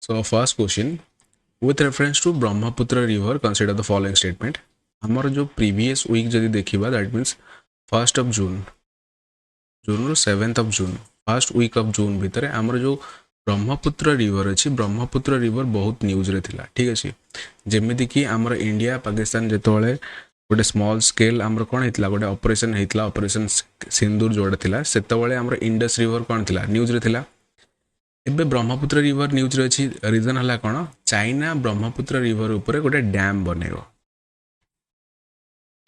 So first question, with reference to Brahmaputra river, consider the following statement. हमर जो previous week जदि देखिबा that means 1st of June ରୁ 7th of June first week of June भितर हमर जो Brahmaputra river अच्छी ब्रह्मपुत्र रिवर बहुत न्यूज रे थिला ठीक अछि जेमिति कि हमर इंडिया पाकिस्तान जेतोळे गोटे स्मॉल स्केल हमर कोन हेतला गोटे ऑपरेशन हेतला ऑपरेशन सिंदूर जोड़ा थिला सेतोळे हमर इंडस रिवर कोन थिला न्यूज रे थिला एबे ब्रह्मपुत्र रिवर न्यूज रे अछि रीजन हला कोन चाइना ब्रह्मपुत्र रिवर ऊपर गोटे डैम बनेबो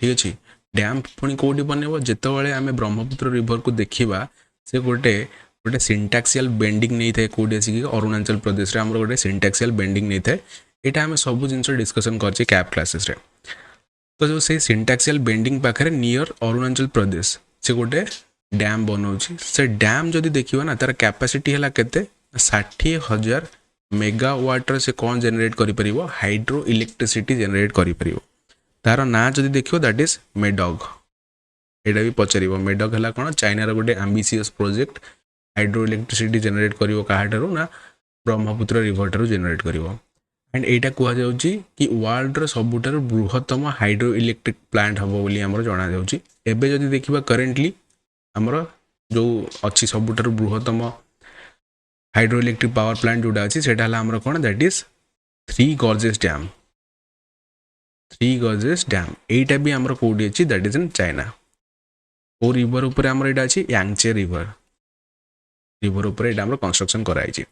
ठीक अछि डैम पुणी कोडी बनेबो जेतोळे आमे ब्रह्मपुत्र रिवर को देखिबा से गोटे गोटे सिंटैक्सियल बेंडिंग नहीं थे कोडी आसी कि अरुणाचल प्रदेश रे हमर गोटे सिंटैक्सियल बेंडिंग नहीं थे एटा हमें सब जिंस डिस्कशन करछि कैप क्लासेस रे तो जो से सिंटैक्सियल बेंडिंग पाखरे नियर अरुणाचल प्रदेश से गोटे डैम बनौछि से डैम जदि देखिबा ना तार कैपेसिटी हला केते 60,000 मेगावाट से कौन जनरेट करि परिबो हाइड्रो इलेक्ट्रिसिटी जनरेट करि परिबो तार ना जदि देखियो दैट इज मेडॉग एटा भी पचरिबो मेडॉग हला कोन चाइना रो गोटे ambitious project hydro electricity generate करिवो काहाटारू ना ब्रह्मपुत्र रिवर टारू जनरेट करिवो एंड एटा कुआ जाउची कि वर्ल्ड रो सबुटारू बृहत्तम हाइड्रो इलेक्ट्रिक प्लांट हबो बोली हमर जणा जाउची एबे जदि देखिबा करेंटली हमर जो अछि सबुटारू बृहत्तम हाइड्रो इलेक्ट्रिक पावर प्लांट जोडा अछि सेटा हला हमर कोन that is Three Gorges Dam एटा भी हमर कोडी अछि दैट इज इन चाइना ओ रिवर ऊपर हमर एटा अछि यांगचे रिवर ऊपर एटा हमर कंस्ट्रक्शन कराई छी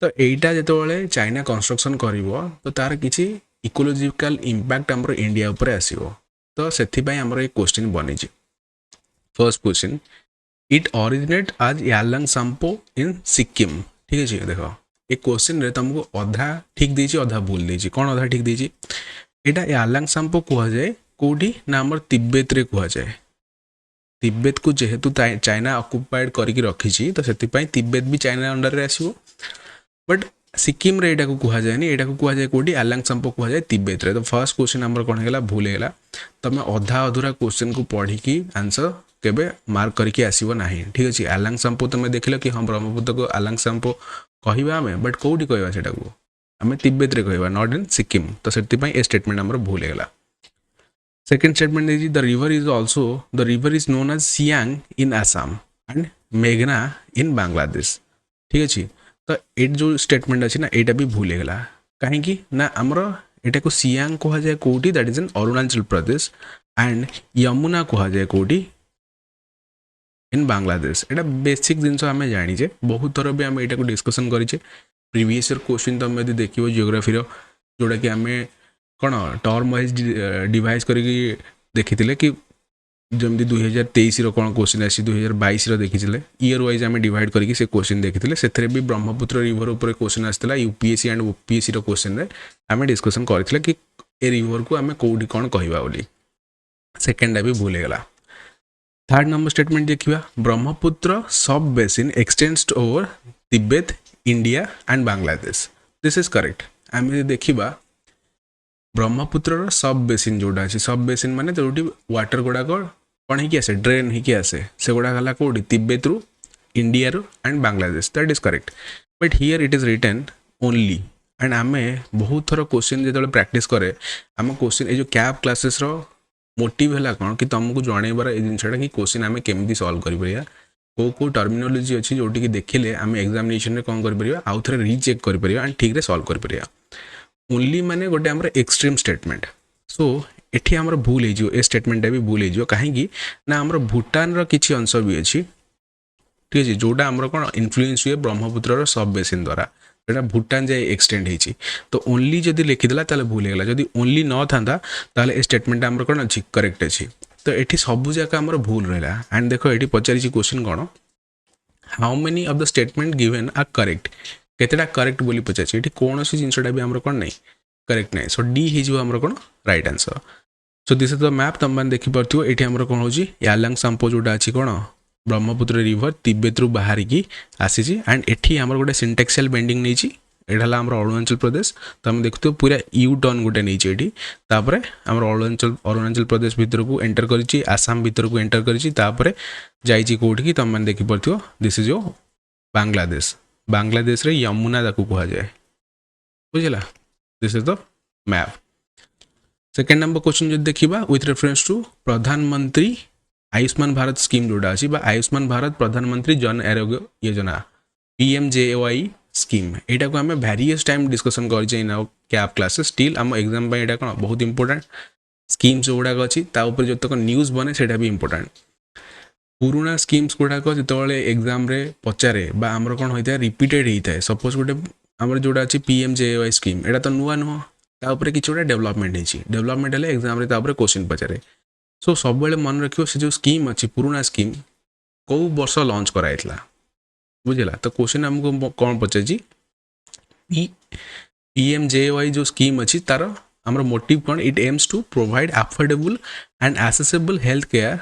तो एटा जेतोळे चाइना कंस्ट्रक्शन करिवो तो तार किछि इकोलॉजिकल इंपैक्ट हमर इंडिया ऊपर आसीबो तो सेथि पय हमर एक क्वेश्चन बनि छी first question it originate as Yarlung Tsangpo in Sikkim ठीक अछि देखो एक क्वेश्चन रे तुमको आधा ठीक देछि आधा भूल देछि कोन आधा ठीक देछि एटा यालंग संपो कुआ जाय कोडी ना हमर तिब्बत रे कुआ जाय तिब्बत को जेहेतु चाइना ऑक्युपाइड करके रखी छी तो सेति पय तिब्बत भी चाइना अंडर रे आसीबो बट सिक्किम रे एटा को कुआ जाय नि एटा को कुआ जाय कोडी यालंग संपो कुआ जाय तिब्बत रे तो फर्स्ट क्वेश्चन हमर कोन हेला भूल हेला तमे आधा अधूरा क्वेश्चन को पढ़ी की आंसर केबे मार्क करके आसीबो नाही ठीक अछि यालंग संपो तमे देखिलो कि हम ब्रह्मपुत्र को यालंग संपो कहिबा हमें बट कोडी कहबा सेटा को हमें तिब्बत रे कहबा नॉट इन सिक्किम तो सेति पय ए स्टेटमेंट हमर भूल हेला second statement is the river is known as Siang in Assam and Meghna in Bangladesh ठीक अछि तो एट जो स्टेटमेंट अछि ना एटा भी भूल गेला काहे कि ना हमरो एटा को सियांग कहा जाय कोठी that is in Arunachal Pradesh and Yamuna कहा जाय कोठी इन बांग्लादेश एटा बेसिक जिंस हमें जानि जे बहुत थोर भी हम एटा को डिस्कशन करि छे प्रीवियस ईयर क्वेश्चन तो हम यदि देखिबो जियोग्राफी रो जोडा कि हमें कौन टर्म वाइज डिवाइज करके देखी कि जमी 2023 कौन क्वेश्चन आसी 2022 देखी ईयर वाइज आम डिवाइड करके से क्वेश्चन देखी से भी ब्रह्मपुत्र रिवर ऊपर क्वेश्चन आसाला यूपीएससी एंड ओपीएससी क्वेश्चन आम डिस्कसन करथिले कि ए रिवर को आम कौटी कौन कहवा बोली सेकेंड भी भूल गला थर्ड नंबर स्टेटमेंट देखिबा ब्रह्मपुत्र सब basin x tends over Tibet India and Bangladesh this is correct आम देखिबा ब्रह्मपुत्र सब बेसिन जोड़ा अछि सब बेसिन माने जोटी वाटर गुडा को कोन हिकी आसे ड्रेन हिकी आसे से गुडा गला कोडी तिब्बत रु इंडिया रु and Bangladesh that is correct but here it is written only and आमे बहुत थोर क्वेश्चन जेतले प्रैक्टिस करे आम क्वेश्चन ए जो कैप क्लासेस रो मोटिव हला कोन कि तुमको जणेबार ए जिनसटा कि क्वेश्चन आमे केमती सॉल्व करि परिया को टर्मिनोलॉजी अछि जोटी कि देखिले आमे एग्जामिनेशन रे कोन करि परिया आउ थरे रीचेक करि परिया एंड ठीक रे सॉल्व करि परिया ओनली माने गोटे हमर एक्सट्रीम स्टेटमेंट सो एठी हमर भूल हे जो ए स्टेटमेंट भी भूल हे जो काहे कि ना हमर भूटान रो किछि अंश भी अछि ठीक अछि जोटा हमर कोन इन्फ्लुएंस हुए ब्रह्मपुत्र रो सब बेसिन द्वारा जेटा भूटान जाय एक्सटेंड हेछि तो ओनली जदि लिखि देला ताले भूल हेला जदि ओनली न थांदा ताले ए स्टेटमेंट हमर कोन अछि करेक्ट अछि तो एठी सब जगह हमर भूल रहला एंड देखो एठी पचारि छि क्वेश्चन कोन how many of the statement given are correct केतेटा करेक्ट बोली पचाछि एठी कोनोसी जिंसटा भी हमर कोन नै करेक्ट नै सो डी हि जो हमर कोन right answer so this is the map तुम मन देखि परथियो एठी हमर कोन होजी यालंग संपो जोडा अछि कोन ब्रह्मपुत्र रिवर तिब्बत रु बाहर की आसी छी एंड एठी हमर गोटे सिंटैक्सियल बेंडिंग नै छी एठाला हमर अरुणाचल प्रदेश तुम देखतो पूरा यू टर्न गोटे नै छी एठी तापरे हमर अरुणाचल प्रदेश भीतर को एंटर करि छी आसाम भीतर को एंटर करि छी तापरे जाई छी कोठी की तुम मन देखि परथियो दिस इज यो बांग्लादेश बांग्लादेश रे यमुना ताकू कहा जाए बुझला this is the map second number question जो देखा विथ रेफरेंस टू प्रधानमंत्री आयुष्मान भारत स्कीम जोड़ा अच्छी आयुष्मान भारत प्रधानमंत्री जन आरोग्य योजना PMJAY स्कीम यहाँ को आम भेरियस टाइम डिस्कसन कर कैप क्लासेस स्टिल आम एग्जाम यहाँ कौन बहुत इंपोर्टेंट स्कीम्स गुड़ाक अच्छी जो तक न्यूज बने से भी इंपोर्टेंट पुराणा स्कीम्स गुड़ाक जो एग्जाम पचारे आमर कौन होता है रिपीटेड होता है सपोज गोटे आम जोड़ा अच्छी PMJAY स्कीम यहाँ तो नुआ नुह तापर कि डेवलपमेंट डेवलपमेंट है एग्जाम क्वेश्चन पचारे सो सब मन रखियो से जो स्कीम अच्छी पुराणा स्कीम कौ वर्ष लॉन्च कराइला बुझला तो क्वेश्चन आमको कौन पचार PMJAY जो स्कीम अच्छी तार आमर मोटिव कौन it aims to provide affordable and accessible health care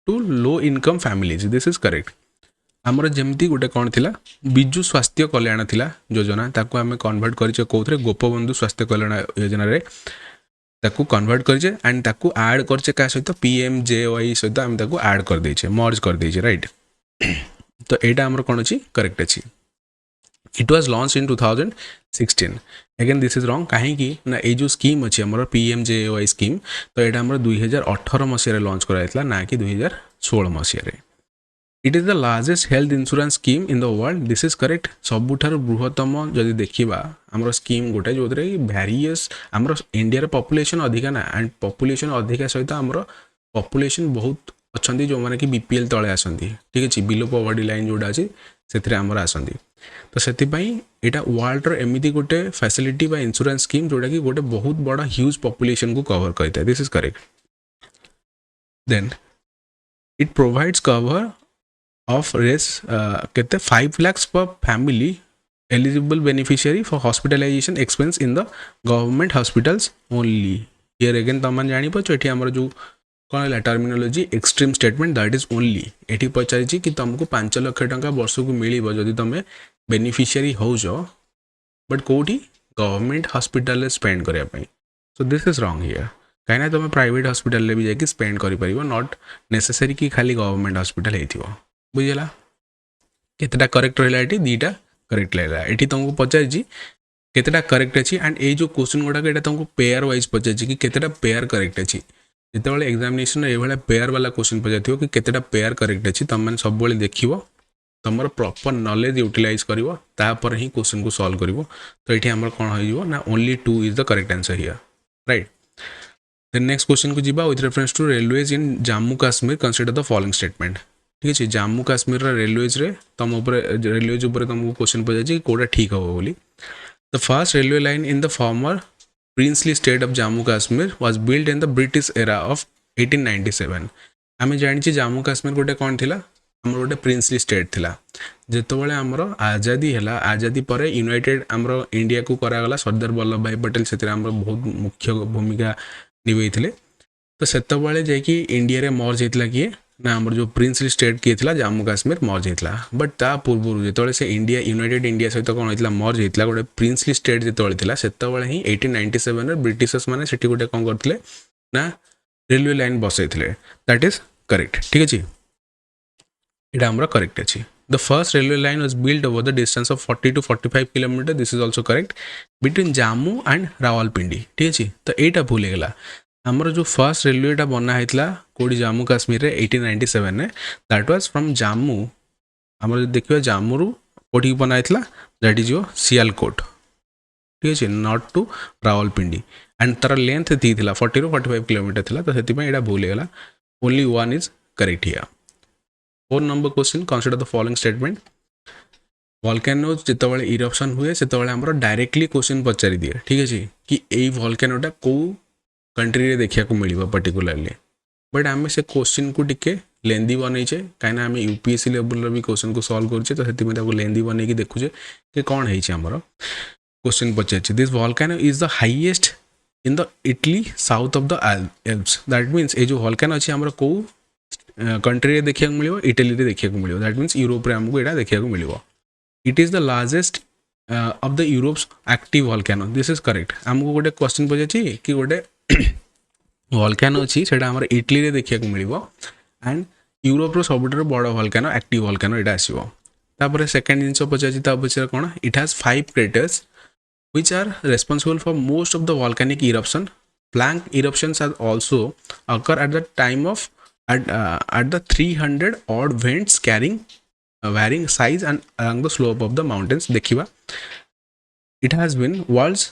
to low income families this is correct आमर जमती गोटे कौन थिला बिजु स्वास्थ्य कल्याण थिला योजना ताको आमे कन्वर्ट करिचे कोथरे गोपबंधु स्वास्थ्य कल्याण योजना रे ताको कन्वर्ट करिचे एंड ताको ऐड करचे का सहित PMJAY सहित आम ताको ऐड कर देछे मर्ज कर देछे राइट तो एटा आमर कोन अछि करेक्ट अछि it was launch in 2016 again this is wrong कहीं कि ना ए जो स्कीम अच्छी आमर PMJAY स्कीम तो यहाँ आमर 2018 मसीह लॉन्च कराइला ना कि 2016 मसीह it is the largest health insurance scheme in the world this is correct सबुठार बृहत्तम जदि देखा आमर स्कीम गोटे जो भेरियस आमर इंडिया पॉपुलेशन अधिका ना एंड पॉपुलेशन अधिका सहित आमर पॉपुलेशन बहुत अच्छा जो मैंने कि BPL तले आसती ठीक अच्छे बिलो पॉवर्टी लाइन जोड़ा अच्छी से आमर आसती तो से यहाँ वर्ल्डर एमती गोटे फैसिलिटी बा इंश्योरेंस स्कीम जोटा कि गोटे बहुत बड़ा ह्यूज पॉपुलेशन को कवर करता है this is correct then it provides cover of रेस केते 5 lakhs पर family eligible beneficiary for hospitalisation expense in the government hospitals only here again तुम जानी पाच ये आमर जो कौन है terminology extreme statement that is only ये पचारि कि तुमको 5 लाख टंका वर्ष को मिल जदि तुम बेनिफिशियरी होज बट कौटी गवर्नमेंट हॉस्पिटल स्पेंड करने so this is wrong here कहीं तुम प्राइवेट हॉस्पिटल भी जाकि स्पेंड कर नॉट नेसेसरी कि खाली गवर्नमेंट हॉस्पिटल हो बुझला केतेटा करेक्ट रहा ये दीटा करेक्ट रहा ये तुमको पचारि केतेटा करेक्ट अच्छी एंड ये जो क्वेश्चन गुड़ाक ये तुमको पेयर वाइज पचारि कि केतेटा पेयर करेक्ट अच्छी जिते एग्जामिनेशन ये पेयर वाला क्वेश्चन पचार कि केतेटा पेयर करेक्ट अच्छी तुम मैंने सब देख तुम प्रॉपर नॉलेज यूटिलाइज कर ही क्वेश्चन को सॉल्व कर तो ये आम कौन हो ना only 2 is the correct answer here right then next question को जीवा with reference to railways in Jammu Kashmir consider the following statement ठीक है जम्मू काश्मीर रेलवेज रे तुम रेलवेज तुमको क्वेश्चन पचार कौटा ठीक हम बोली the first railway line in the former princely state of Jammu Kashmir was build in the British era of 1897 आम जानी जम्मू काश्मीर गोटे कौन थी आम गोटे प्रिंसली स्टेट थिला जितेबाला आमर आजादी है आजादी पर यूनाइटेड आमर इंडिया को करागला सरदार वल्लभ भाई पटेल से बहुत मुख्य भूमिका निभाई तो सेतबले जाकि इंडिया रे मर्ज होता किए ना आमर जो प्रिंसली स्टेट किए थिला जम्मू काश्मीर मर्ज होता बट ता पूर्व जो से इंडिया यूनाइटेड इंडिया सहित कौन होता मर्ज होता गोटे प्रिंसली स्टेट जो से ही 1897 ब्रिटिशर्स मैंने से गोटे कौन करते ना railway line Basai that is correct ठीक अच्छे यहाँ आमर करेक्ट अच्छी the first railway line was build over the distance of 40 to 45 kilometre this is also correct between Jammu and Rawalpindi ठीक अच्छे तो यहाँ भूल गला आमर जो फर्स्ट रेलवेटा बना होता कौटी जम्मू काश्मीर 1897 में दैट वाज फ्रॉम जम्मू आमर देखिए जम्मू रु कौटी बना होता दैट इज योर सियालकोट ठीक अच्छे नॉट टू रावलपिंडी एंड तार लेंथ थी 40 to 45 किलोमीटर थी तो से यहाँ भूल गला only 1 is correct here 4 number question consider the following statement volcano जितेबाला इरप्शन हुए से डायरेक्टली क्वेश्चन पचारि दिए ठीक अच्छे कि यही वॉल्केनोटा कौ कंट्री रे देखा मिल पर्टिकुलाली बट आम से क्वेश्चन को टिके लेंदी बनईचे कहीं UPSC लेवल भी क्वेश्चन को सॉल्व करें तो से लेंदी बनई देखुचे कि कौन है question Pachar this volcano is the highest in the Italy south of the Alps that means ये जो वॉल्केनो अच्छी आमर कौ कंट्री रे देखा मिल इटली रे देखा मिल दैट मीन्स यूरोप रे आमको यहाँ देखा मिल it is the largest of the Europe's active volcano this is correct आमको गोटे क्वेश्चन पचार कि गोटे वॉल्केनो अच्छी से इटली रे देखा मिल एंड यूरोप रो सब बड़ वॉल्केनो एक्टिव वॉल्केनो यहाँ आसो सेकेंड जिन पचार पचार कौन it has 5 craters which are responsible for most of the volcanic eruption. Flank eruptions are also occur at the time of at the 300 odd vents carrying varying size and along the slope of the mountains. देखिवा it has been world's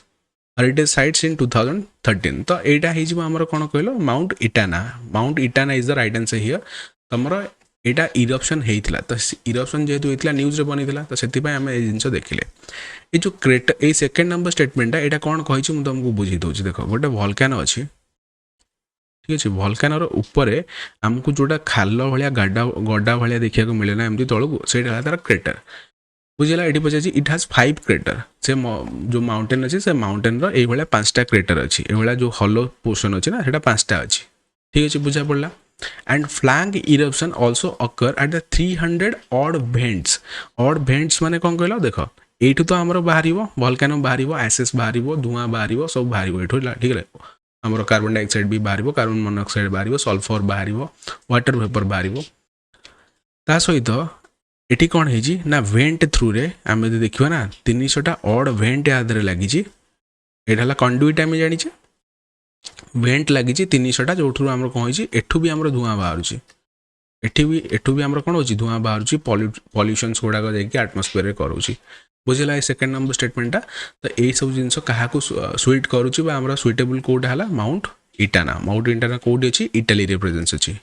heritage sites in 2013. तो एटा ही जीव हमर कोन कहलो mount Etna is the right answer here तमरो एटा eruption हेइतला तो eruption जेहेतु हेइतला news रे बनितला तो सेति पय हम ए जिंस देखिले ए जो क्रेटर ए सेकंड नंबर स्टेटमेंट एटा कोन कहै छी मु तुमको बुझी दोछि देखो गोटे वोल्केनो अछि ठीक अछि वोल्केनो रो ऊपर हमकु जोटा खाल भलिया गड्डा भलिया देखिया को मिले ना एमती तळकु सेटा तार क्रेटर बुझेला एटी पचासी इट हैज 5 क्रेटर से जो माउंटेन अच्छी से माउंटेन रो ए भलिया 5टा क्रेटर अच्छी ए भलिया जो हॉलो पोर्शन अच्छी ना सेटा 5टा अच्छी ठीक अछि बुझा पड़ला एंड फ्लैंक इरप्शन आल्सो अकर एट द 300 ऑड भेंट्स माने कोन कहलो देखो एठु तो हमरो बाहरिबो वोल्केनो बाहरिबो एसेस बाहरिबो धुआं बाहरिबो सब बाहरिबो एठु ठीक है हमरो कार्बन डाइऑक्साइड भी बाहरिबो कार्बन मोनोऑक्साइड बाहरिबो सल्फर बाहरिबो वाटर वेपर बाहरिबो ता सहित एटी कौन है ना वेंट थ्रू रे आम देखा ना 300टा ऑड वेंट यादरे लगी एटा कंडुइट आम जानी वेंट लगी 300टा जो आम कौन एठू भी आम धुआं बाहर एठू भी आम कौन हो धुआं बाहर पॉल्यूशंस गुड़ाक जाकि एटमॉस्फेयर करोची बुझेगा ये सेकेंड नंबर स्टेटमेंटा तो यही सब जिन क्या स्वीट करुच्ची आम सुइटेबल कौटा है माउंट इटाना कौटी अच्छी इटाली रे प्रेजेंस अच्छी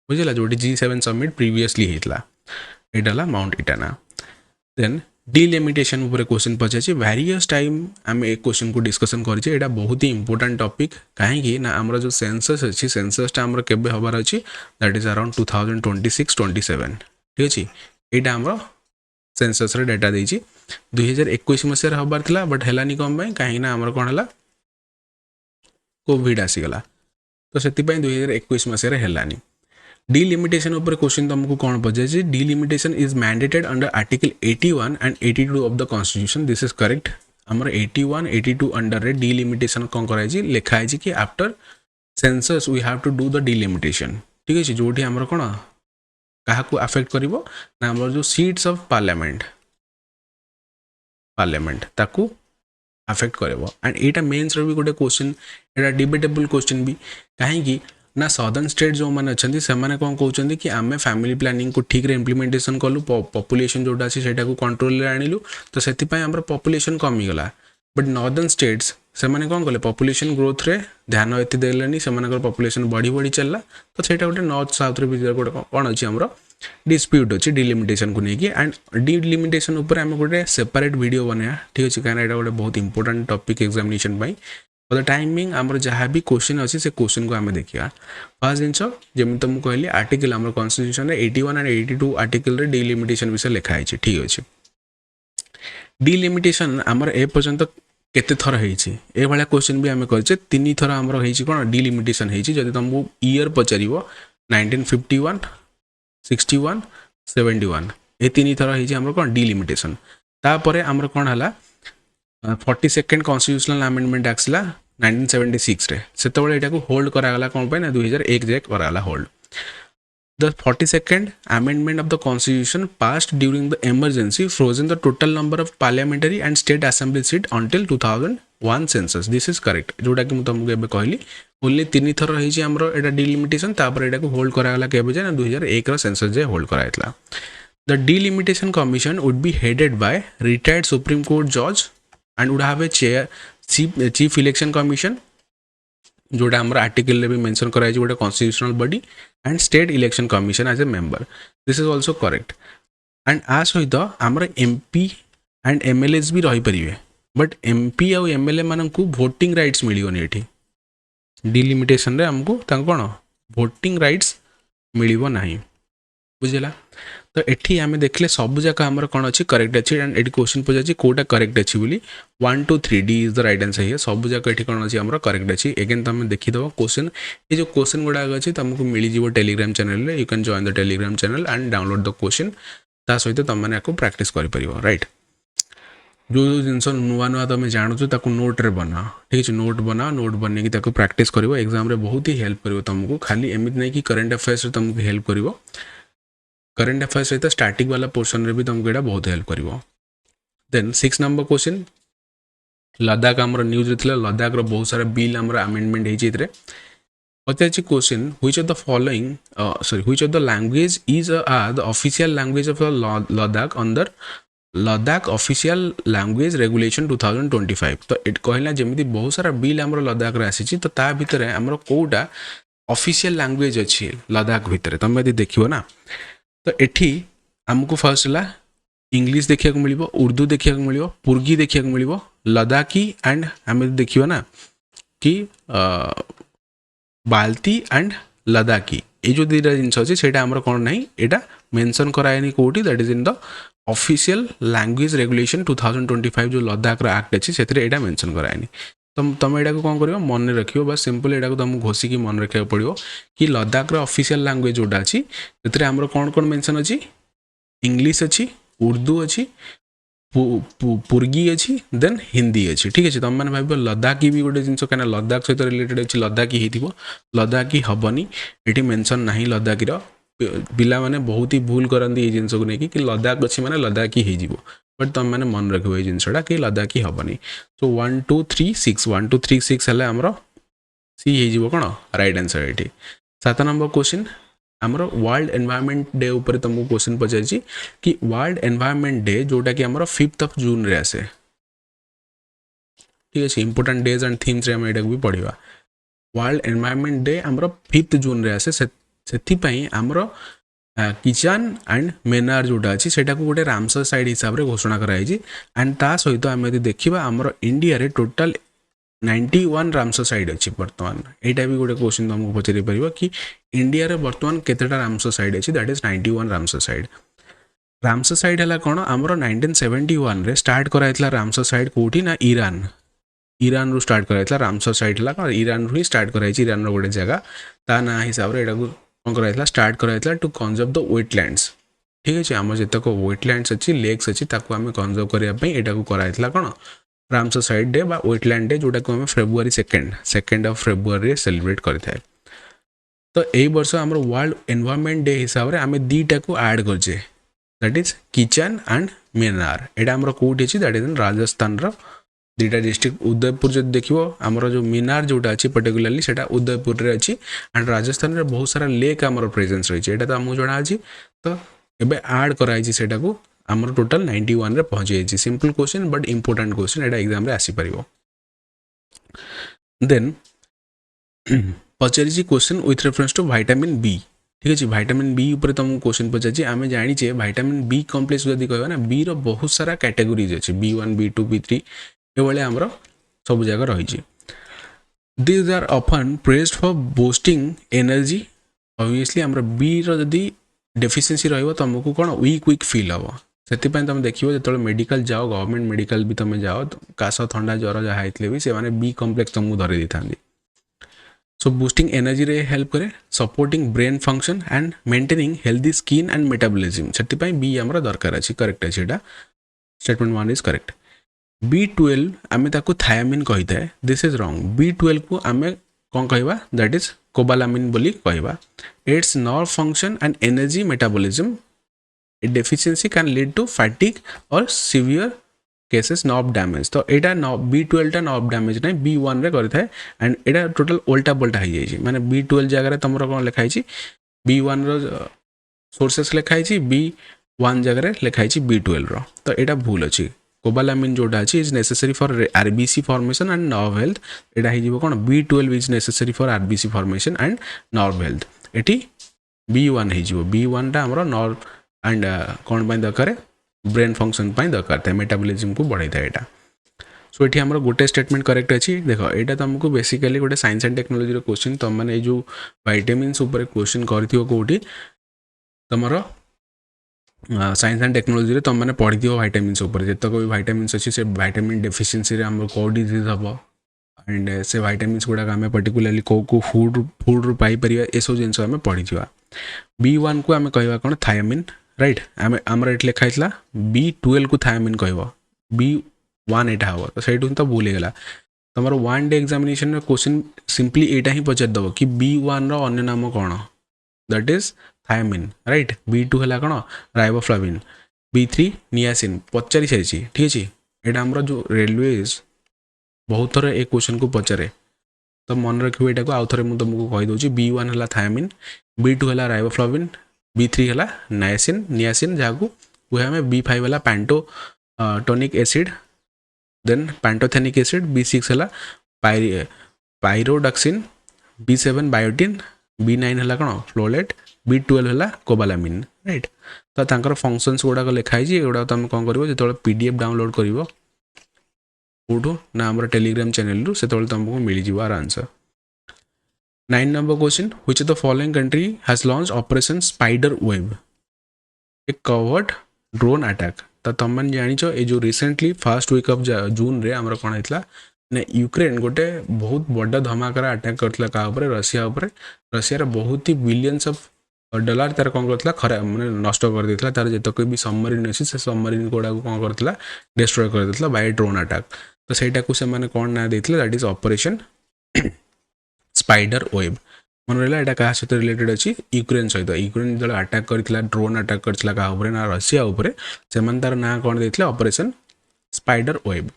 बुझेगा जो G7 समिट प्रीवियसली होता एटा माउंट इटाना देन डिलिमिटेशन ऊपर क्वेश्चन पचार वेरियस टाइम आम ए क्वेश्चन को डिस्कसन करें एटा बहुत ही इंपोर्टेंट टॉपिक कहीं ना आमर जो सेंसस अच्छी सेंससटा आमर केबे हबार अच्छी दैट इज अराउंड 2026-27 ठीक अच्छे यहाँ आमर सेंसस रे डाटा देछि 2021 मसीह हबार थिला बट हेलानी कम पे कहीं ना आमर कौन है कोविड आसीगला तो से 2021 मसीह हेलानी डिलिमिटेशन ऊपर क्वेश्चन तुमको कौन पचार delimitation is mandated under article 81 and 82 of the constitution this is correct आमर 81 82 अंडर रे डिलिमिटेशन कौन कराई लिखाई कि after census we have to do the delimitation ठीक है जो आमर कौन क्या अफेक्ट करिवो ना आमर जो सीट्स ऑफ पार्लियामेंट ताकू अफेक्ट करिवो एंड एटा मेंस रो भी गोटे क्वेश्चन एटा डिबेटेबल क्वेश्चन भी कहीं ना सदर्न स्टेट जो मैंने अच्छा से कौन कहते कि आम फैमिली प्लानिंग को ठीक रे इम्प्लीमेंटेशन कलु पॉपुलेशन जोटा अच्छी से कंट्रोल रे आनिलु तो से पॉपुलेशन कमीगला बट नॉर्दर्न स्टेट्स से कौन कले पॉपुलेशन ग्रोथ रे ध्यान एत देलेनी से पॉपुलेशन बढ़ी बढ़ी चलला तो सेटा गोटे नॉर्थ साउथ रे गोटे कौन अच्छी आमर डिस्प्यूट अच्छी डिलिमिटेशन को लेकिन एंड डिलिमिटेशन उपर आम गोटे सेपरेट वीडियो बनाया ठीक अच्छे कहीं गोटे बहुत important topic examination pi for the timing आमर जहाँ भी क्वेश्चन अच्छी से क्वेश्चन को आम देखा फर्स्ट जिनस जमी तुमको कहली आर्टिकल आम कॉन्स्टिट्यूशन 81 एंड 82 आर्टिकल रे डिलिमिटेशन विषय लिखाई ठीक अच्छे डिलिमिटेशन आमर ए पर्यंत केते थर होइछि ए भाया क्वेश्चन भी आम कर 3 थर आमर होइछि कोन डिलिमिटेशन होइछि जदि तुमको ईयर पचारिबो 1951 61 71 ए 3 थर होइछि आमर कोन डिलिमिटेशन तापर आमर कोन हला 42nd कॉन्स्टिट्यूशनल अमेंडमेंट आसला 1976 रे सेतबेले एटा को होल्ड करागला कोन पे ना 2001 जाक करागला hold The 42nd amendment of the constitution passed during the emergency frozen the total number of parliamentary and state assembly seat until 2001 census. This is correct. जोटा कि तुमको एबे कहली ओनली 3 थर रही हमरो एटा डिलिमिटेशन तापर एटा को होल्ड करागला केबे जे 2001 रो सेंसस जे होल्ड करायतला. The delimitation commission would be headed by retired Supreme Court judge and would have a chair chief election commission जोटा आमर आर्टिकल भी मेंशन कराई गोटे constitutional body and state election commission as a member this is also correct and आ सहित आमर MP and MLAs भी रही पारे बट एमपी आउ एमएलए मानकू वोटिंग राइट्स मिलियोनी एठी डिलिमिटेशन रे हमको कौन वोटिंग राइट्स मिलिबो नाही बुझेला तो एठी आमे देखले सब जगह हमर कोन अछि करेक्ट अछि एंड एटी क्वेश्चन पजाछि कोटा करेक्ट अछि बोली 1 2 3 D is the right answer here सब जगह एठी कोन अछि हमर करेक्ट अछि अगेन तमे देखि दबो क्वेश्चन ए जो क्वेश्चन गुडा अछि तमको मिली जीवो टेलीग्राम चैनल रे you can join the Telegram channel and download the question ता सहित तम माने को प्रैक्टिस करि परिबो राइट जो जो जिनस नुआ नुआ तमे जानुछु ताको नोट रे बना ठीक अछि नोट बने कि ताको प्रैक्टिस करिवो एग्जाम रे बहुत ही हेल्प करिवो तमको खाली एमित नै कि करंट अफेयर्स रे तमको हेल्प करिवो करंट अफेयर्स सहित स्टैटिक वाला पोर्शन रे भी तुमको एटा बहुत हेल्प करिवो देन 6 नंबर क्वेश्चन लद्दाख आमर न्यूज रे लद्दाख रो बहुत सारा बिल आमर अमेंडमेंट होइछि पचार question which of the following which of the language is the official language of Ladakh under Ladakh official language regulation 2025 तो एट कहला जमी बहुत सारा बिल आमर लद्दाख रे आसी तो ता भितर आमर कोटा ऑफिशियल लैंग्वेज अच्छी लद्दाख भितर तुम यदि देखियो ना तो एठी आमको फर्स्ट है इंग्लिश देखा मिल उर्दू देखा मिल पुर्गी देखा मिल लद्दाखी एंड आम देखा ना कि बाल्ती एंड लद्दाखी ये जो दुईटा जिनस अच्छे से कौन ना यहाँ मेंशन कराएनी कौटी that is in the official language regulation 2025 जो लद्दाख एक्ट अच्छी से मेंशन कराएनी तुम यहाँ को कौन कर मन रख बस सिंपल यहाँ तुमको घोषिकी मन रखा पड़ो कि लद्दाख ऑफिशियल लैंग्वेज जोटा अच्छी से कौन कौन मेंशन अच्छी इंग्लिश अच्छी उर्दू अच्छी पुर्गी अच्छी देन हिंदी अच्छी ठीक है तुम मैंने भाव लद्दाखी भी गोटे जिन कहीं लद्दाख सहित रिलेटेड अच्छी लद्दाखी हो लद्दाखी हेनी ये मेंशन ना लद्दाखी पिला माने बहुत ही भूल करती ये जिनस को लेकिन कि लद्दाख अच्छी मैंने लद्दाखी हो बट तुम मैंने मन रख ये जिनसा कि लद्दाखी हेनी सो 1 2 3 6 1 2 3 6 है आमर सी हो कौन राइट आंसर ये 7 नंबर क्वेश्चन आमर वर्ल्ड एनवायरनमेंट डे ऊपर तुमको क्वेश्चन पचार कि वर्ल्ड एनवायरनमेंट डे जोटा कि आमर 5 जून रे आसे ठीक अच्छे इंपोर्टेंट डेज एंड थीम्स रे हम एटा भी पढ़ा वर्ल्ड एनवायरनमेंट डे आमर 5 जून रे आसे से आमर किचन एंड मेनार जोटा अच्छी से गोटे रामसर साइट हिसाब से घोषणा कराई एंड ता सहित आम यदि देखा आमर इंडिया रे टोटल 91 रामसर साइट अच्छी बर्तमान यहाँ भी गोटे क्वेश्चन तुमको पचारि पार कि इंडिया रे बर्तमान केतेटा रामसर साइट अच्छी दैट इज 91 रामसर साइट है कौन आमर 1971 रे स्टार्ट कराइला रामसर साइट कौटी ना ईरान रू स्टार्ट कराइला रामसर साइट है कौन ईरान रू ही स्टार्ट कराई ईरान गोटे जगह ता ना हिसाब से यहाँ कौन कराइला स्टार्ट कराइला टू कंजर्व द वेटलैंड्स ठीक अच्छे आम जितक वेटलैंड्स अच्छी लेक्स अच्छी ताकू आम कंजर्व करने यहाँ कराइला कौन रामसर साइट डे बा वेटलैंड डे जोटा को हमें फेब्रुआरी 2 ऑफ फेब्रुआरी सेलिब्रेट करें तो यही वर्ष आम वर्ल्ड एनवायरनमेंट डे हिसाब से आम दीटा को ऐड करजे that is Khichan and Menar यहाँ आम कौटी अच्छी दैट इज इन राजस्थान दीटा डिस्ट्रिक्ट उदयपुर जो देखो आमर जो मीनार जोटा अच्छी पर्टिकुलाली से उदयपुर रे अच्छी एंड राजस्थान रे बहुत सारा लेक आमर प्रेजेंस रही है तो आमको जना अच्छी तो ये ऐड कराई को आमर टोटल 91 रे पहुँच जाइए simple question but important question यहाँ एग्जाम रे आसी पारिबो देन पचारि question with reference to vitamin B ठीक अच्छे विटामिन बी ऊपर तुमको क्वेश्चन पचार आम जाचे विटामिन बी कम्प्लेक्स जब कह ना बी रो बहुत सारा कैटेगोरीज अच्छे B1 B2 B3 ये आमर सब जगह रही these are often praised for boosting energy obviously आमर बी रो जदी डेफिशिएंसी रहिबो तुमको कौन वीक फील हम से तुम देखो जो मेडिकल जाओ गवर्नमेंट मेडिकल भी तुम जाओ काश ठंडा ज्वर जहाँ होते भी से बी कम्प्लेक्स तुमको धरी था सो बूस्टिंग एनर्जी रे हेल्प करे supporting brain function and maintaining healthy skin and metabolism से बी आमर दरकार अच्छी करेक्ट अच्छे स्टेटमेंट 1 इज करेक्ट B12 आम ताकू थायामिन कही था दिस इज रॉन्ग B12 को आम कौन कहवा दैट इज कोबालामिन बोली कहवा its nerve function and energy metabolism deficiency can lead to fatigue or severe cases nerve damage तो यहाँ B12 नर्व डैमेज ना B1 रे करें एंड यहाँ टोटल उल्टा पल्टा हो जाए माने B12 जगह तुम कौन लिखाई B1 सोर्सेस लिखाई B1 जगह लिखाई B12 तो यहाँ भूल अच्छी कोबालामिन जोटा अच्छी is necessary for RBC formation and nerve health यहाँ हो कौन B12 is necessary for RBC formation and nerve health ये B1 हो B1 टा आमर नर्व एंड कौन पाई दरकार ब्रेन फंक्शन पाई दरकार था मेटाबॉलिज्म को बढ़ाई था यहाँ सो ये आमर गोटे स्टेटमेंट करेक्ट अच्छी देख यहाँ तुमको बेसिकली गोटे साइंस एंड टेक्नोलॉजी क्वेश्चन तुम मैंने जो विटामिन्स उपर क्वेश्चन कौटी तुम साइंस एंड टेक्नोलॉजी तुम मैंने पढ़ी विटामिन्स उपर जितक भी विटामिन्स अच्छी से विटामिन डेफिशिएंसी आम कौ डिजीज हम एंड से विटामिन्स गुड़ाक आम पर्टिकुलाली कौ फूड रू पाइपर ये सब जिन आम पढ़ी B1 को आम कहवा कौन थायामिन राइट आमर ये लिखाई B12 को थायामिन कह B1 यहाँ हम तो सही तो भूल गला तुम 1 डे एग्जामिनेशन में क्वेश्चन सिंपली यहाँ ही पचारदेव कि B1 अन्य नाम कौन that is thiamine right B2 है कौन राइबोफ्लाविन B3 नियासिन पचारि सारी ठीक अच्छे यहाँ आमर जो रेलवेज बहुत थर ए क्वेश्चन को पचारे तो मन रखिए यहाँ को आउ थे मुझे तुमको कहीदे B1 है थायमिन B2 है राइबोफ्लाविन B3 है नायसिन नियासिन जहाँ कहे आम B5 है pantothenic acid then pantothenic acid B6 है पायरोडक्सिन B7 बायोटिन B9 है कौन फ्लोलेट B12 है कोबालामिन राइट तो तांकर फंक्शंस गुड़ाक लिखाई एगुड़ा तुम कौन कर जो PDF डाउनलोड कर कौटू ना आम टेलीग्राम चैनल रू से तुमको मिल जाए answer 9 number question which of the following country has launch operation spider web a covert drone attack तो तुम मैंने जानिच ये जो recently first week of June रे आमर कौन होता ना यूक्रेन गोटे बहुत बड़ा धमाकार अटैक करता क्या रशिया रशिया बहुत ही बिलियंस ऑफ डॉलर तार कौन करता खरा मैंने नष्ट कर देता तार जितक भी सबमरीन अच्छी से सबमरीन गुड़ा कौन करता डिस्ट्रॉय कर देता बाय ड्रोन अटैक तो सहीटा को से कौन ना देते that is operation spider web मन रहा है क्या सहित रिलेटेड अच्छी यूक्रेन सहित यूक्रेन जो अटैक करता ड्रोन अटैक करता क्या ना रशिया से तार ना कौन देते operation spider web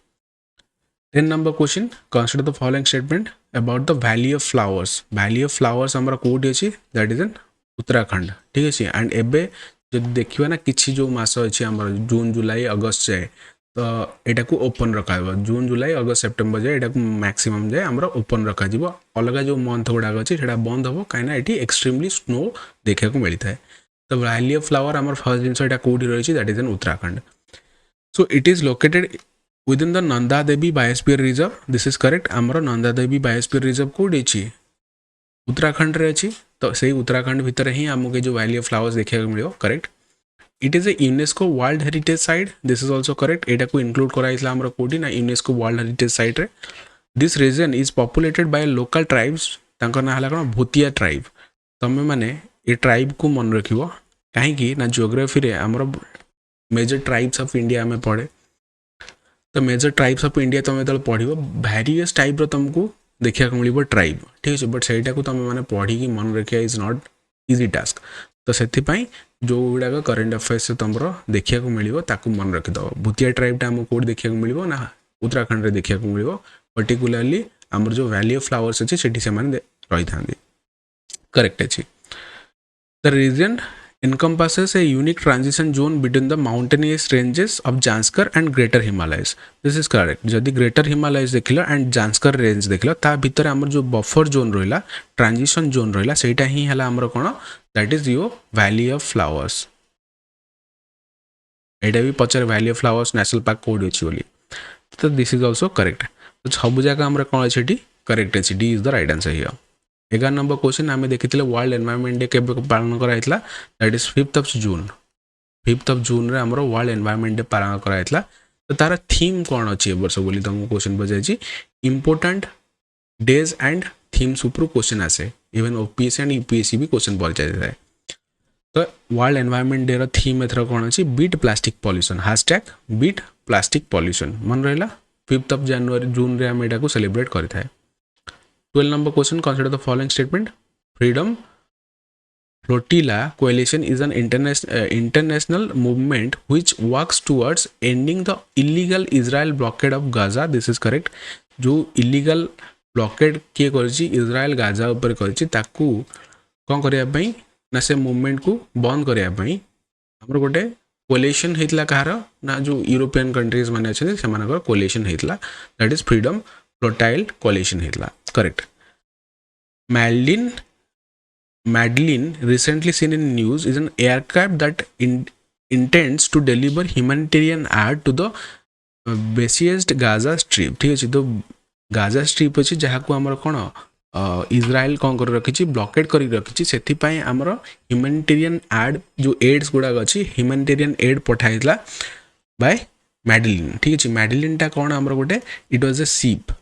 10 number question consider the following statement about the valley of flowers आमर कौटी अच्छी दैट इज इन उत्तराखंड ठीक अच्छे एंड एबे जो देखा ना कि जो मास अच्छी आम जून जुलाई अगस्त जाए तो यहाँ को ओपन रखा जून जुलाई अगस्त सेप्टेम्बर जाए यहाँ मैक्सिमम जाए आम ओपन रखा अलग जो मंथ गुड़ाक अच्छे से बंद हम कहीं ये एक्सट्रीमली स्नो देखा मिलता है तो वैली ऑफ फ्लावर आम फर्स्ट जिन कौटी रही that is in Uttarakhand so it is located within the Nanda Devi biosphere reserve this is correct आमर नंदा देवी बायोस्फीयर रिजर्व कौटी अच्छी उत्तराखंड रे अच्छी तो सही उत्तराखंड भितर ही आमको जो वैली ऑफ फ्लावर्स देखा मिले correct it is a UNESCO world heritage site this is also correct यहाँ को इनक्लूड कराई कौटी ना यूनेस्को वर्ल्ड हेरिटेज साइट रे this region is populated by local tribes ना है कौन भूतिया ट्राइब तुम मैंने ये ट्राइब को मन रख कहीं ना जियोग्राफी आमर मेजर ट्राइब्स ऑफ इंडिया आम पढ़े तो मेजर ट्राइब्स ऑफ इंडिया तुम जो पढ़ वेरियस टाइप तुमको देखा मिल ट्राइब ठीक अच्छे बट सहीटा को तुम मैंने पढ़ी मन रखा इज नॉट इजी टास्क तो से जो गुड़ाक करेन्ट अफेयर्स से तुम देखा मिले मन रखिद भूतिया ट्राइबटा आमको कौट देखा मिले ना उत्तराखंड देखा मिले पर्टिकुलाली आमर जो वैली ऑफ फ्लावर्स अच्छे से रही था करेक्ट अच्छी the region encompasses a unique transition zone between the mountainous ranges of Janskar and Greater Himalayas. This is correct. जदि Greater Himalayas देखिला and Janskar range देखिला ता भीतर आमर जो buffer zone रहिला transition zone रहिला सेटा ही हला आमर कोन that is your Valley of Flowers. एटा भी पचर Valley of Flowers national park code अछि बोली तो this is also correct. तो सब जगह आमर कोन अछि करेक्ट अछि D is the right answer here. 11 number question आम देखी वर्ल्ड एनवायरनमेंट डे केबे पालन कराइला that is 5th of June 5th of June रे हमरो वर्ल्ड एनवायरनमेंट डे पालन कराइला तो तार थीम कौन अच्छी ए वर्ष बोली तुमको क्वेश्चन पचाई इंपोर्टेंट डेज एंड थीम्स ऊपर क्वेश्चन आसे इवन ओपीएससी एंड यूपीएससी भी क्वेश्चन पचाई थाए तो वर्ल्ड एनवायरनमेंट डे रो थीम एथर कौन अच्छी beat plastic pollution #beat plastic pollution मन रहा 5th ऑफ जनवरी जून रे हम एटा को celebrate करिथाए 12 number question consider the following statement freedom flotilla coalition is an international movement which works towards ending the illegal Israel blockade of Gaza this is correct जो illegal blockade किए करछि Israel Gaza ऊपर करछि ताकू कोन करिया पई ना से मूवमेंट को बंद करिया पई हमर गोटे कोलिशन हेतला कहार ना जो यूरोपियन कंट्रीज माने अछि से मानकर कोलिशन हेतला that is freedom flotilla coalition हेतला correct Madeline recently seen in news is an aircraft that intends to deliver humanitarian aid to the besieged Gaza Strip ठीक अछि तो गाजा स्ट्रिप अछि जहा को हमर कोन इजराइल कौन कर रखी ब्लॉकेड कर रखी से आमर ह्यूमैनिटेरियन एड जो एड्स गुड़ाक अच्छी ह्यूमैनिटेरियन एड पठाइला बाय मैडेलिन ठीक अच्छे मैडेलिन टा कौन आमर गोटे it was a ship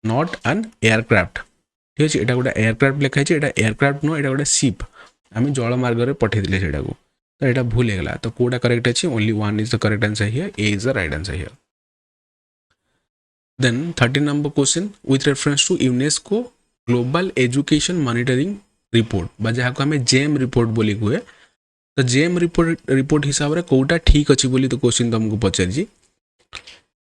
not an aircraft ठीक अच्छे यहाँ गोटे एयरक्राफ्ट लिखाई है एयरक्राफ्ट नुह यहाँ गोटे शिप आम जल मार्ग में पठेले से तो यहाँ भूल होगा तो कौटा करेक्ट अच्छी only one is the correct answer here A is the right answer here then 13 number question with reference to UNESCO global education monitoring report जहाँ को हमें जेम रिपोर्ट बोली कहे तो जेम रिपोर्ट हिसाब से कौटा ठीक अच्छी बोली तो क्वेश्चन तुमको पचारि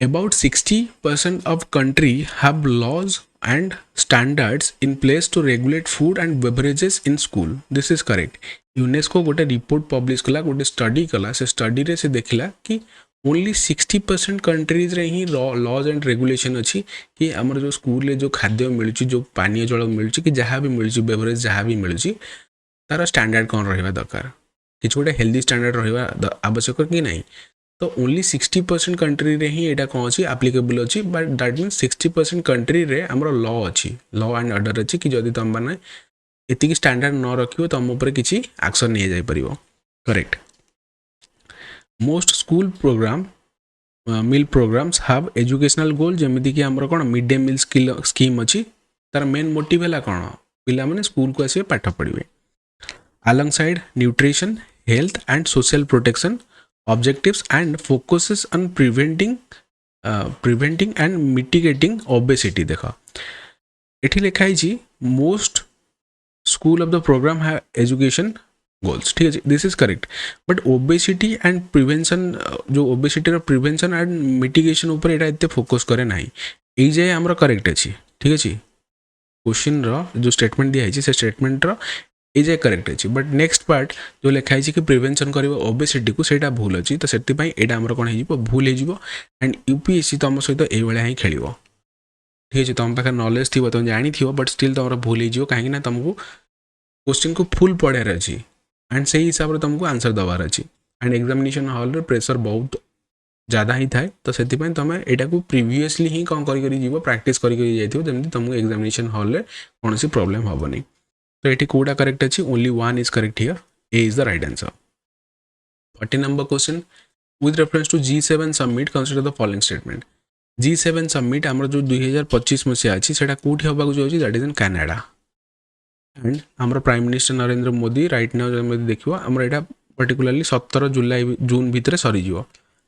About 60% of country have laws and standards in place to regulate food and beverages in school. This is correct. UNESCO गोटे रिपोर्ट पब्लिश कला, गोटे स्टडी कला, से स्टडी रे से देखला कि ओनली 60% कंट्रीज रे ही लॉज एंड रेगुलेशन अच्छी कि आमर जो स्कूल रे जो खाद्य मिलुची, जो पानीय जल मिलुची, कि जहाँ भी मिलुची बेवरेज जहाँ भी मिलुची तार स्टैंडर्ड कौन रहिबा दरकार, किछ गोटे हेल्दी स्टैंडर्ड रहिबा आवश्यक कि नहीं. तो ओनली 60% कंट्री रे ही एटा कौन अच्छी एप्लिकेबल अच्छी. बट दैट मीन्स 60% कंट्री रे आमर लॉ अच्छी, लॉ एंड ऑर्डर अच्छी कि जदि तुम मैंने एतिकी स्टैंडर्ड न रखियो तुम ऊपर किसी एक्शन नहीं जाई परिबो. Correct. Most school programme meal programmes have educational goal, जमीती कि आमर कौन मिड डे मिल स्कीम अच्छी. तार मेन मोटिव है कौन, पिला माने स्कूल को आसिए पाठ पढ़िबे. Alongside nutrition, health and social protection objectives and focuses on preventing and mitigating obesity. देखा एठी लिखा है most school of the programme है एजुकेशन गोल्स. ठीक है, this is correct. But obesity and prevention, जो ओबेसिटी प्रिवेंशन एंड मिटिगेशन ऊपर एटा एते फोकस करे नाही. ए जे हमर करेक्ट अछि. ठीक अछि, क्वेश्चन रो जो स्टेटमेंट दिया है से स्टेटमेंट रो ये जाए करेक्ट अच्छी. बट नेक्स्ट पार्ट जो लिखाई कि प्रिवेंशन कर ओबेसिटी को सेटा भूल अच्छी. तो से यहाँ आमर कौन हो भूल हो. एंड यूपीएससी तुम सहित ये ही खेल. ठीक है, तुम पाखे नॉलेज थी, तुम जानी थी, बट स्टिल तुम भूल हो कहीं तुमको क्वेश्चन को फुल पढ़ार अच्छी एंड से हिसाब से तुमको आंसर दबार अच्छी. एंड एग्जामिनेशन हॉल रे प्रेशर बहुत ज़्यादा ही थाए. तो से तुम यहाँ को प्रिवियसली ही कौन कर प्रैक्टिस करमी तुमको एग्जामिनेशन हॉल रे कौन सी प्रॉब्लम हेनी. तो ये कोटा करेक्ट अच्छी. Only one is correct here. A is the right answer. 40 number question. With reference to G7 summit consider the following statement. G7 summit आमर जो 2025 मसीहा अच्छी से कौटी होगा जाऊँगी, that is in Canada. And आमर prime minister Narendra Modi right now देखिए आमर यहाँ पर्टिकुलाली 17 जुलाई जून भितर सरीज.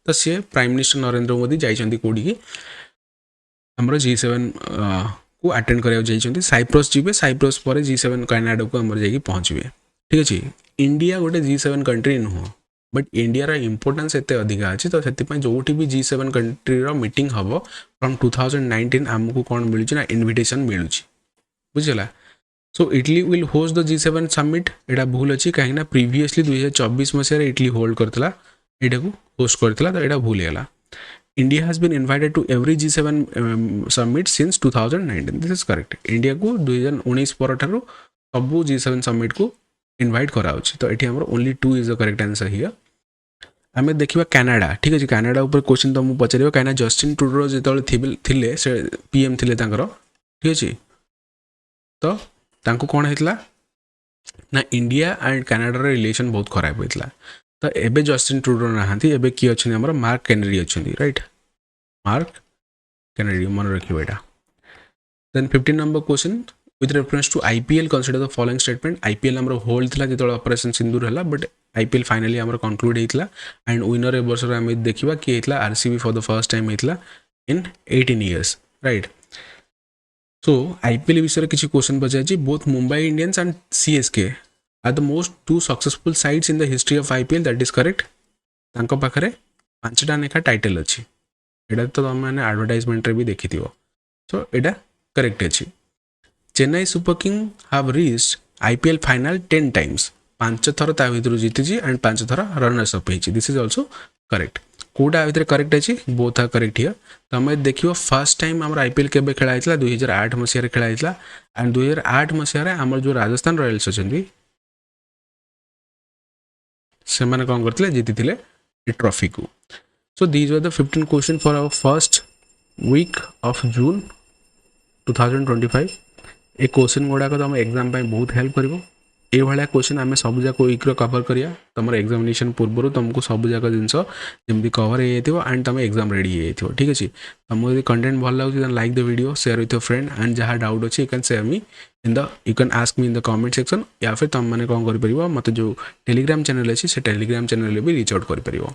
तो C prime minister Narendra Modi जाइए कौटी की आमर G7 को अटेंड कराइए. साइप्रस जी. साइप्रस पर G7 कनाडा को आमर जाकि पहुँचे. ठीक अच्छे. इंडिया गोटे G7 कंट्री नुह, बट इंडिया रा इंपोर्टेंस एते अधिका अच्छी. तो से जो भी G7 कंट्री रा मीटिंग हम फ्रॉम 2019 आमको कौन मिलूँ ना इनविटेशन मिलूँ. बुझला. So Italy will host the G7 summit. यहाँ भूल अच्छी कहीं प्रीवियसली 2024 मसीह इटली होल्ड करता यहाँ को होस्ट करता. तो यहाँ भूल गला. India has been invited to every G7 summit since 2019. This is correct. India को 2019 पर सब G7 समिट को इनवाइट कराऊँ. तो ये आमर only 2 is the correct answer here. आम देखा कनाडा. ठीक अच्छे, कनाडा ऊपर क्वेश्चन तुमको पचार कहीं जस्टिन ट्रुडो जो थे से PM थे. ठीक अच्छे. तो कौन होता ना इंडिया एंड कनाडा रिलेशन बहुत खराब होता. तो एबे जस्टिन ट्रुडो नहांती. एबे किए अच्छे आमर मार्क केनेडी अच्छे. राइट, मार्क केनेडी मन रखिए यहाँ. Then 15 number question. With reference to IPL consider the following statement. IPL आमर होल्ड था जो ऑपरेशन सिंदूर है, बट IPL फाइनली आमर कंक्लूड होता. एंड विनर ए वर्ष आम देखा कि RCB for the first time होता इन 18 years. राइट. सो IPL विषय किसी क्वेश्चन पचार. Both Mumbai Indians and CSK are the most 2 successful sides in the history of IPL. That is correct. तांको पाखरे 5टा लेखा टाइटल अच्छी. यहाँ तो तुम मैंने एडवर्टाइजमेंट भी देखी थी. सो यहाँ करेक्ट अच्छी. चेन्नई सुपर किंग हाव रीच्ड IPL फाइनल 10 times. 5 थर ता भर जीति एंड 5 थर रनर्स अप होती. This is also correct. कौटा भितर करेक्ट अच्छी, बोथ आर करेक्ट हियर. तुम देख फर्स्ट टाइम आम IPL के खेला 2008 मसीह खेला. एंड 2008 मसीह आम जो राजस्थान रॉयल्स अच्छे से मैंने कौन करते जीति ट्रॉफी को. So these were the 15 questions for our first week of June 2025. ये क्वेश्चन गुड़ाक तुम एग्जाम बहुत हेल्प कर. ये क्वेश्चन आम सब जाक वीक कवर करिया. तुम एग्जामिनेशन पूर्व तुमको सब जाक जिनस जमी कवर हो एंड तुम एग्जाम रेडी हो. ठीक अच्छे. तुमको कंटेंट भल लगे like the video, share with your friend and जहाँ डाउट अच्छे you can share me you can ask me in the comment section. या फिर तुम मैंने कौन कर मत जो टेलीग्राम चैनल अच्छी से टेलीग्राम चैनल भी रीच आउट कर.